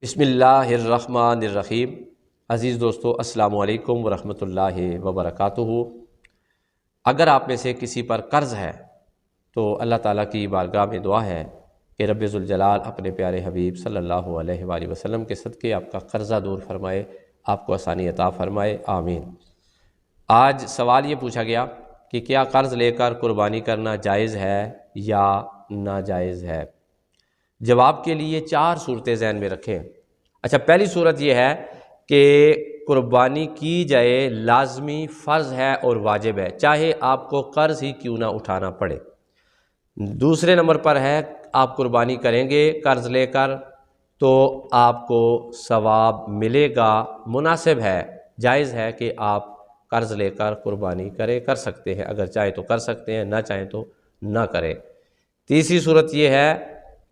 بسم اللہ الرحمن الرحیم۔ عزیز دوستو، السلام علیکم ورحمۃ اللہ وبرکاتہ۔ اگر آپ میں سے کسی پر قرض ہے تو اللہ تعالیٰ کی بارگاہ میں دعا ہے کہ رب ذوالجلال اپنے پیارے حبیب صلی اللہ علیہ وآلہ وسلم کے صدقے آپ کا قرضہ دور فرمائے، آپ کو آسانی عطا فرمائے، آمین۔ آج سوال یہ پوچھا گیا کہ کیا قرض لے کر قربانی کرنا جائز ہے یا ناجائز ہے؟ جواب کے لیے 4 صورتیں ذہن میں رکھیں۔ اچھا، پہلی صورت یہ ہے کہ قربانی کی جائے، لازمی، فرض ہے اور واجب ہے، چاہے آپ کو قرض ہی کیوں نہ اٹھانا پڑے۔ دوسرے نمبر پر ہے آپ قربانی کریں گے قرض لے کر تو آپ کو ثواب ملے گا، مناسب ہے، جائز ہے کہ آپ قرض لے کر قربانی کر سکتے ہیں، اگر چاہیں تو کر سکتے ہیں، نہ چاہیں تو نہ کریں۔ تیسری صورت یہ ہے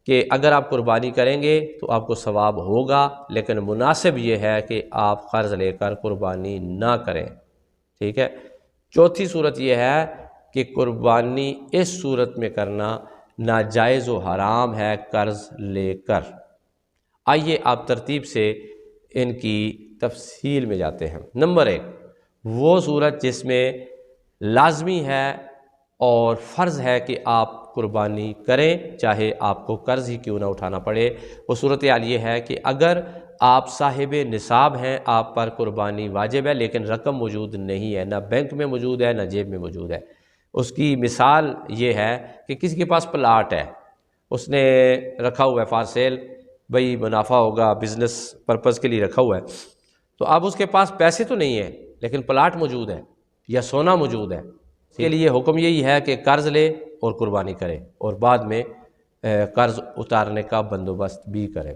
کہ اگر آپ قربانی کریں گے تو آپ کو ثواب ہوگا، لیکن مناسب یہ ہے کہ آپ قرض لے کر قربانی نہ کریں، ٹھیک ہے۔ چوتھی صورت یہ ہے کہ قربانی اس صورت میں کرنا ناجائز و حرام ہے قرض لے کر۔ آئیے آپ ترتیب سے ان کی تفصیل میں جاتے ہیں۔ نمبر 1، وہ صورت جس میں لازمی ہے اور فرض ہے کہ آپ قربانی کریں، چاہے آپ کو قرض ہی کیوں نہ اٹھانا پڑے۔ وہ صورتحال یہ ہے کہ اگر آپ صاحب نصاب ہیں، آپ پر قربانی واجب ہے، لیکن رقم موجود نہیں ہے، نہ بینک میں موجود ہے، نہ جیب میں موجود ہے۔ اس کی مثال یہ ہے کہ کسی کے پاس پلاٹ ہے، اس نے رکھا ہوا ہے فار سیل، بھئی منافع ہوگا، بزنس پرپز کے لیے رکھا ہوا ہے، تو اب اس کے پاس پیسے تو نہیں ہیں لیکن پلاٹ موجود ہے یا سونا موجود ہے۔ اس کے لیے حکم یہی ہے کہ قرض لے اور قربانی کرے اور بعد میں قرض اتارنے کا بندوبست بھی کرے۔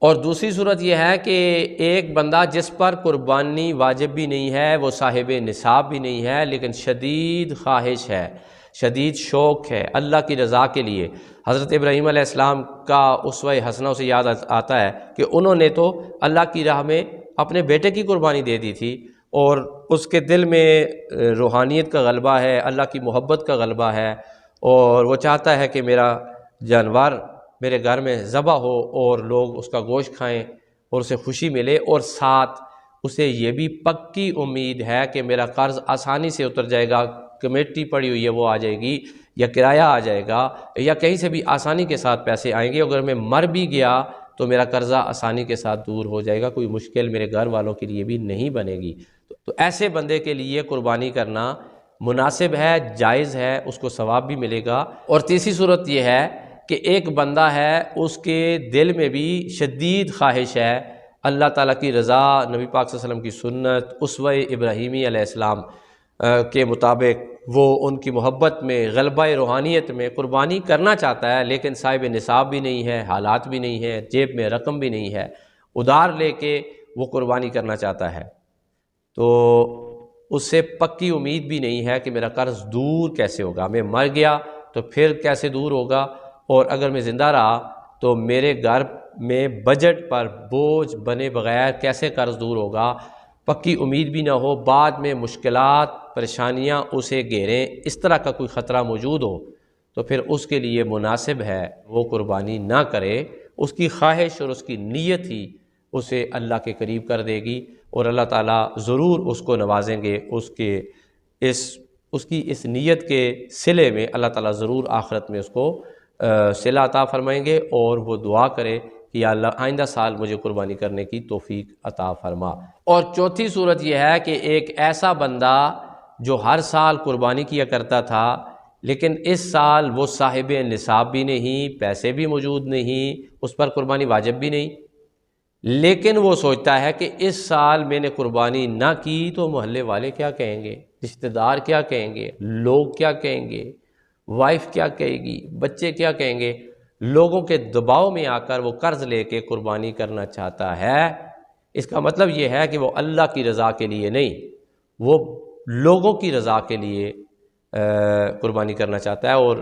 اور دوسری صورت یہ ہے کہ ایک بندہ جس پر قربانی واجب بھی نہیں ہے، وہ صاحب نصاب بھی نہیں ہے، لیکن شدید خواہش ہے، شدید شوق ہے اللہ کی رضا کے لیے۔ حضرت ابراہیم علیہ السلام کا اسوہ حسنہ سے یاد آتا ہے کہ انہوں نے تو اللہ کی راہ میں اپنے بیٹے کی قربانی دے دی تھی، اور اس کے دل میں روحانیت کا غلبہ ہے، اللہ کی محبت کا غلبہ ہے، اور وہ چاہتا ہے کہ میرا جانور میرے گھر میں ذبح ہو اور لوگ اس کا گوشت کھائیں اور اسے خوشی ملے، اور ساتھ اسے یہ بھی پکی امید ہے کہ میرا قرض آسانی سے اتر جائے گا، کمیٹی پڑی ہوئی ہے وہ آ جائے گی، یا کرایہ آ جائے گا، یا کہیں سے بھی آسانی کے ساتھ پیسے آئیں گے، اگر میں مر بھی گیا تو میرا قرضہ آسانی کے ساتھ دور ہو جائے گا، کوئی مشکل میرے گھر والوں کے لیے بھی نہیں بنے گی۔ تو ایسے بندے کے لیے قربانی کرنا مناسب ہے، جائز ہے، اس کو ثواب بھی ملے گا۔ اور تیسری صورت یہ ہے کہ ایک بندہ ہے، اس کے دل میں بھی شدید خواہش ہے اللہ تعالیٰ کی رضا، نبی پاک صلی اللہ علیہ وسلم کی سنت، اسوہ ابراہیمی علیہ السلام کے مطابق وہ ان کی محبت میں، غلبہ روحانیت میں قربانی کرنا چاہتا ہے، لیکن صاحب نصاب بھی نہیں ہے، حالات بھی نہیں ہے، جیب میں رقم بھی نہیں ہے، ادھار لے کے وہ قربانی کرنا چاہتا ہے، تو اس سے پکی امید بھی نہیں ہے کہ میرا قرض دور کیسے ہوگا، میں مر گیا تو پھر کیسے دور ہوگا، اور اگر میں زندہ رہا تو میرے گھر میں بجٹ پر بوجھ بنے بغیر کیسے قرض دور ہوگا، پکی امید بھی نہ ہو، بعد میں مشکلات، پریشانیاں اسے گھیریں، اس طرح کا کوئی خطرہ موجود ہو، تو پھر اس کے لیے مناسب ہے وہ قربانی نہ کرے۔ اس کی خواہش اور اس کی نیت ہی اسے اللہ کے قریب کر دے گی، اور اللہ تعالیٰ ضرور اس کو نوازیں گے، اس کی اس نیت کے صلے میں اللہ تعالیٰ ضرور آخرت میں اس کو صلہ عطا فرمائیں گے، اور وہ دعا کرے کہ یا اللہ آئندہ سال مجھے قربانی کرنے کی توفیق عطا فرما۔ اور چوتھی صورت یہ ہے کہ ایک ایسا بندہ جو ہر سال قربانی کیا کرتا تھا، لیکن اس سال وہ صاحب نصاب بھی نہیں، پیسے بھی موجود نہیں، اس پر قربانی واجب بھی نہیں، لیکن وہ سوچتا ہے کہ اس سال میں نے قربانی نہ کی تو محلے والے کیا کہیں گے، رشتہ دار کیا کہیں گے، لوگ کیا کہیں گے، وائف کیا کہے گی، بچے کیا کہیں گے، لوگوں کے دباؤ میں آ کر وہ قرض لے کے قربانی کرنا چاہتا ہے۔ اس کا مطلب یہ ہے کہ وہ اللہ کی رضا کے لیے نہیں، وہ لوگوں کی رضا کے لیے قربانی کرنا چاہتا ہے، اور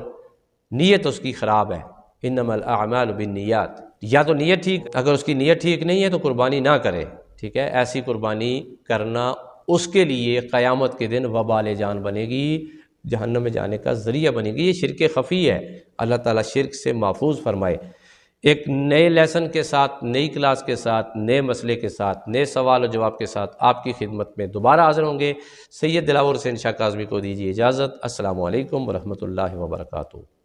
نیت اس کی خراب ہے۔ انما الاعمال بالنیات، یا تو نیت ٹھیک، اگر اس کی نیت ٹھیک نہیں ہے تو قربانی نہ کرے، ٹھیک ہے۔ ایسی قربانی کرنا اس کے لیے قیامت کے دن وبال جان بنے گی، جہنم میں جانے کا ذریعہ بنے گی۔ یہ شرک خفی ہے، اللہ تعالیٰ شرک سے محفوظ فرمائے۔ ایک نئے لیسن کے ساتھ، نئی کلاس کے ساتھ، نئے مسئلے کے ساتھ، نئے سوال و جواب کے ساتھ آپ کی خدمت میں دوبارہ حاضر ہوں گے۔ سید دلاور حسین شاہ کاظمی کو دیجیے اجازت۔ السلام علیکم ورحمۃ اللہ وبرکاتہ۔